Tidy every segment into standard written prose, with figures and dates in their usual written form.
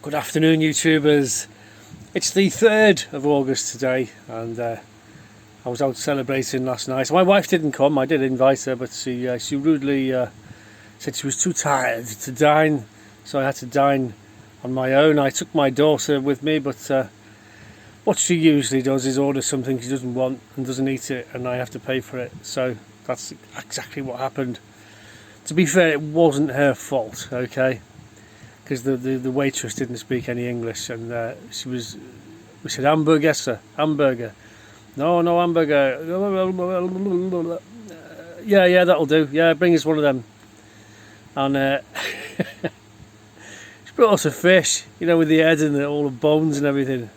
Good afternoon, YouTubers. It's the 3rd of August today, and I was out celebrating last night. So my wife didn't come. I did invite her, but she rudely said she was too tired to dine, so I had to dine on my own. I took my daughter with me, but what she usually does is order something she doesn't want and doesn't eat it, and I have to pay for it. So that's exactly what happened. To be fair, it wasn't her fault, okay? Because the waitress didn't speak any English, and we said hamburger, yes sir, hamburger. No hamburger. Yeah, that'll do. Yeah, bring us one of them. And she brought us a fish, with the head and all the bones and everything.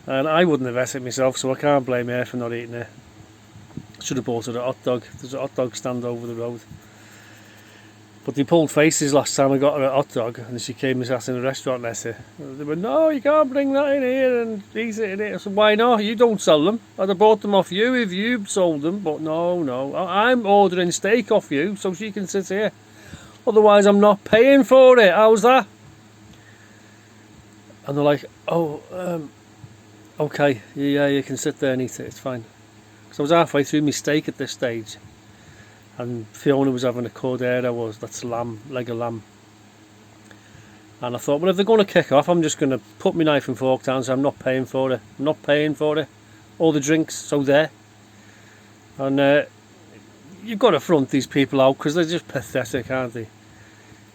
And I wouldn't have ate it myself, so I can't blame her for not eating it. Should have bought her a hot dog. There's a hot dog stand over the road. But they pulled faces last time I got her a hot dog, and she came and sat in a restaurant next to her. They went, no, you can't bring that in here and eat it in here. I said, why not? You don't sell them. I'd have bought them off you if you sold them, but no. I'm ordering steak off you so she can sit here. Otherwise, I'm not paying for it. How's that? And they're like, okay, yeah, you can sit there and eat it. It's fine. Because I was halfway through my steak at this stage. And Fiona was having a cordero, that's lamb, leg of lamb. And I thought, well, if they're going to kick off, I'm just going to put my knife and fork down, so I'm not paying for it. I'm not paying for it. All the drinks, so there. And you've got to front these people out, because they're just pathetic, aren't they?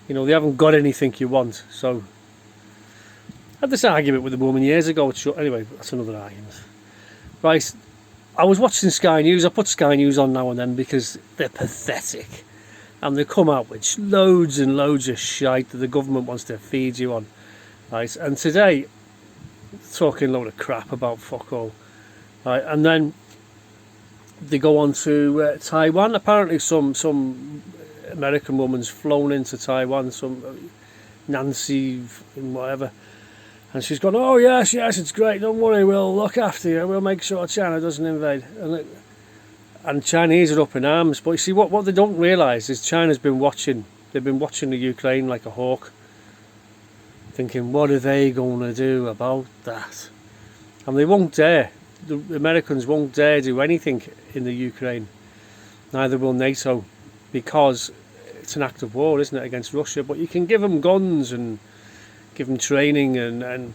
They haven't got anything you want. So I had this argument with a woman years ago. Anyway, that's another argument. Right. I was watching Sky News. I put Sky News on now and then because they're pathetic, and they come out with loads and loads of shite that the government wants to feed you on, right? And today, talking a load of crap about fuck all, right? And then they go on to Taiwan. Apparently, some American woman's flown into Taiwan, some Nancy whatever. And she's gone, oh yes, it's great, don't worry, we'll look after you, we'll make sure China doesn't invade. And Chinese are up in arms, but you see, what they don't realise is China's been watching, they've been watching the Ukraine like a hawk, thinking, what are they going to do about that? And they won't dare, the Americans won't dare do anything in the Ukraine, neither will NATO, because it's an act of war, isn't it, against Russia. But you can give them guns and give them training and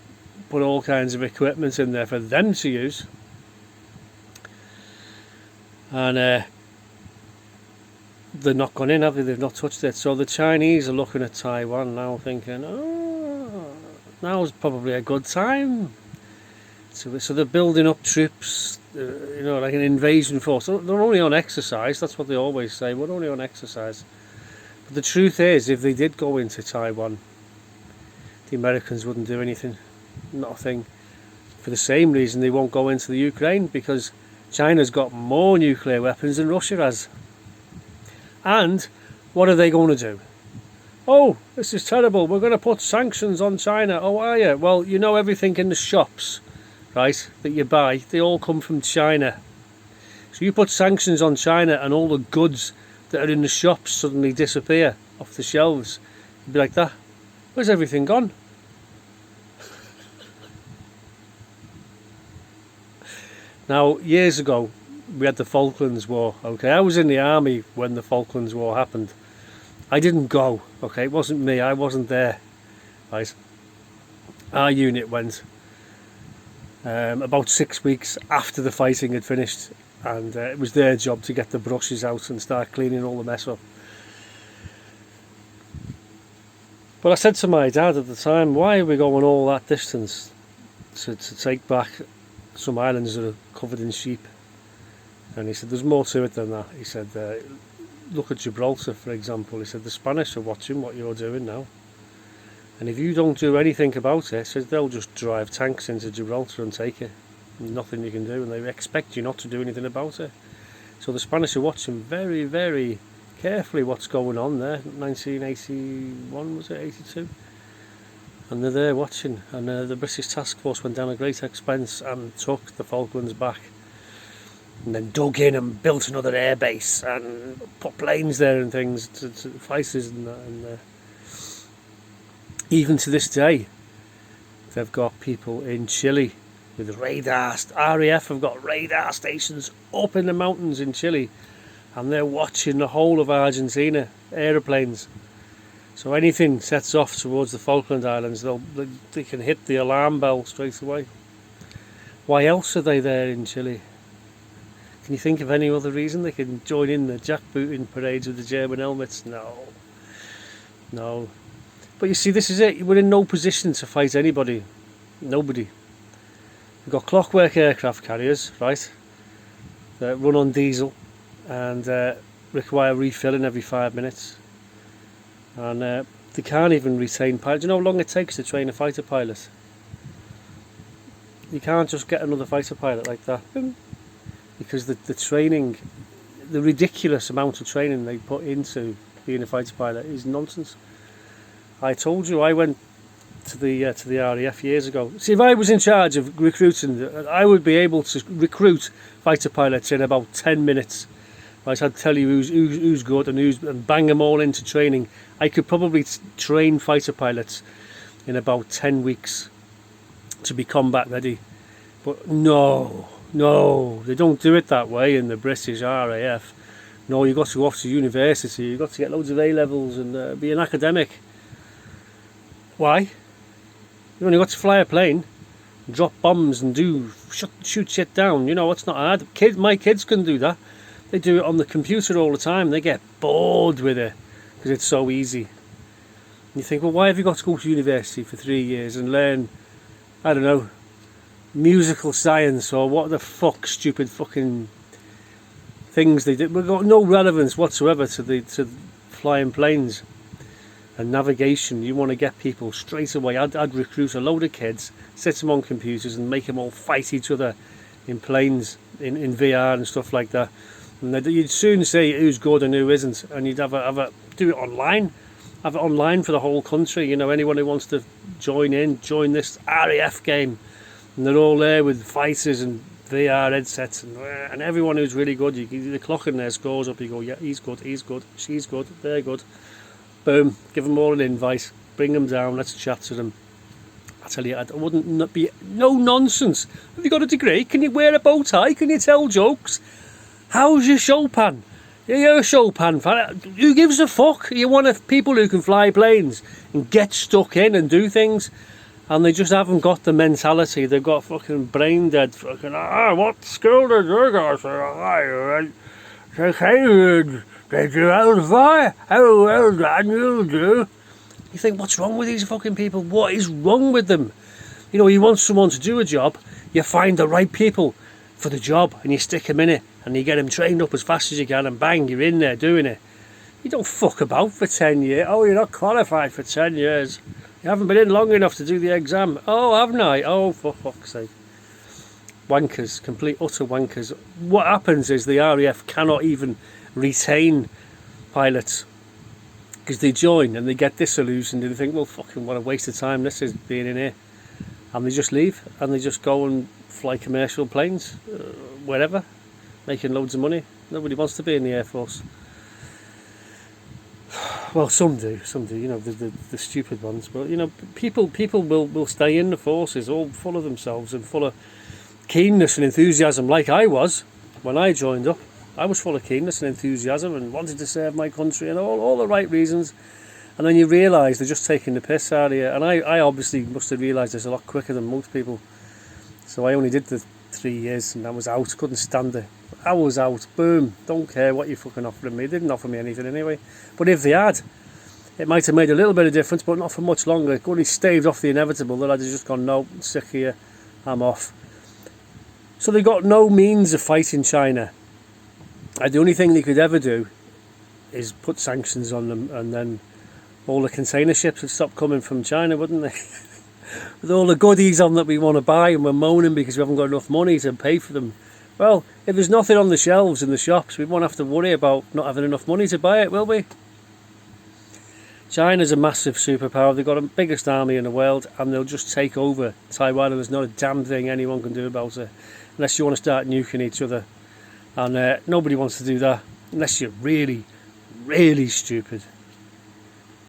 put all kinds of equipment in there for them to use. And they're not gone in, have they? They've not touched it. So the Chinese are looking at Taiwan now thinking, now's probably a good time. So they're building up troops, like an invasion force. They're only on exercise, that's what they always say, we're only on exercise. But the truth is, if they did go into Taiwan, the Americans wouldn't do anything, not a thing, for the same reason they won't go into the Ukraine, because China's got more nuclear weapons than Russia has. And what are they going to do? Oh, this is terrible, we're going to put sanctions on China. Oh, are you? Well, everything in the shops, right, that you buy, they all come from China. So you put sanctions on China and all the goods that are in the shops suddenly disappear off the shelves. You'd be like that. Where's everything gone? Now, years ago, we had the Falklands War, okay? I was in the army when the Falklands War happened. I didn't go, okay? It wasn't me, I wasn't there, right? Our unit went about 6 weeks after the fighting had finished, and it was their job to get the brushes out and start cleaning all the mess up. But I said to my dad at the time, why are we going all that distance to take back some islands that are covered in sheep? And he said, there's more to it than that. He said, look at Gibraltar, for example. He said, the Spanish are watching what you're doing now. And if you don't do anything about it, he said, they'll just drive tanks into Gibraltar and take it. Nothing you can do, and they expect you not to do anything about it. So the Spanish are watching very, very carefully what's going on there. 1981, was it, 82? And they're there watching, and the British task force went down a great expense and took the Falklands back, and then dug in and built another air base and put planes there and things to fighters and that. And Even to this day, they've got people in Chile with radar. RAF have got radar stations up in the mountains in Chile, and they're watching the whole of Argentina, aeroplanes. So anything sets off towards the Falkland Islands, they can hit the alarm bell straight away. Why else are they there in Chile? Can you think of any other reason? They can join in the jackbooting parades with the German helmets? No. But you see, this is it. We're in no position to fight anybody. Nobody. We've got clockwork aircraft carriers, right, that run on diesel and require refilling every 5 minutes. And they can't even retain pilots. Do you know how long it takes to train a fighter pilot? You can't just get another fighter pilot like that. Because the training, the ridiculous amount of training they put into being a fighter pilot is nonsense. I told you I went to the RAF years ago. See, if I was in charge of recruiting, I would be able to recruit fighter pilots in about 10 minutes. Right, I'd tell you who's good and bang them all into training. I could probably train fighter pilots in about 10 weeks to be combat ready. But no, they don't do it that way in the British RAF. No, you've got to go off to university, you've got to get loads of A-levels and be an academic. Why? You only got to fly a plane, drop bombs and shoot shit down. You know, it's not hard. My kids can do that. They do it on the computer all the time. They get bored with it because it's so easy. And you think, well, why have you got to go to university for 3 years and learn, I don't know, musical science or what the fuck stupid fucking things they do? We've got no relevance whatsoever to flying planes and navigation. You want to get people straight away. I'd recruit a load of kids, sit them on computers and make them all fight each other in planes, in VR and stuff like that. And you'd soon say who's good and who isn't, and you'd have do it online, have it online for the whole country. You know, anyone who wants to join this RAF game, and they're all there with fighters and VR headsets, and everyone who's really good, the clock in their scores up. You go, yeah, he's good, she's good, they're good. Boom, give them all an invite, bring them down, let's chat to them. I tell you, I wouldn't be no nonsense. Have you got a degree? Can you wear a bow tie? Can you tell jokes? How's your Chopin? You're a Chopin fan. Who gives a fuck? You want people who can fly planes and get stuck in and do things, and they just haven't got the mentality. They've got fucking brain dead. Fucking what school did you go to? Did you fire? How well done you do? You think, what's wrong with these fucking people? What is wrong with them? You know, you want someone to do a job, you find the right people for the job and you stick them in it and you get them trained up as fast as you can and bang, you're in there doing it. You don't fuck about for 10 years. Oh, you're not qualified for 10 years. You haven't been in long enough to do the exam. Oh, haven't I? Oh, for fuck's sake. Wankers, complete utter wankers. What happens is the RAF cannot even retain pilots because they join and they get disillusioned and they think, well, fucking what a waste of time this is being in here. And they just leave and they just go and fly commercial planes, wherever, making loads of money. Nobody wants to be in the Air Force. Well, some do, you know, the stupid ones. But, you know, people will stay in the forces all full of themselves and full of keenness and enthusiasm like I was when I joined up. I was full of keenness and enthusiasm and wanted to serve my country and all the right reasons. And then you realise they're just taking the piss out of you. And I obviously must have realised this a lot quicker than most people. So I only did the 3 years and I was out. Couldn't stand it. I was out. Boom. Don't care what you fucking offering me. They didn't offer me anything anyway. But if they had, it might have made a little bit of difference, but not for much longer. It only staved off the inevitable. That I'd have just gone, no, I'm sick here. I'm off. So they got no means of fighting China. And the only thing they could ever do is put sanctions on them, and then all the container ships would stop coming from China, wouldn't they? With all the goodies on that we want to buy, and we're moaning because we haven't got enough money to pay for them. Well, if there's nothing on the shelves in the shops, we won't have to worry about not having enough money to buy it, will we? China's a massive superpower. They've got the biggest army in the world, and they'll just take over Taiwan, and there's not a damn thing anyone can do about it, unless you want to start nuking each other. And nobody wants to do that, unless you're really, really stupid.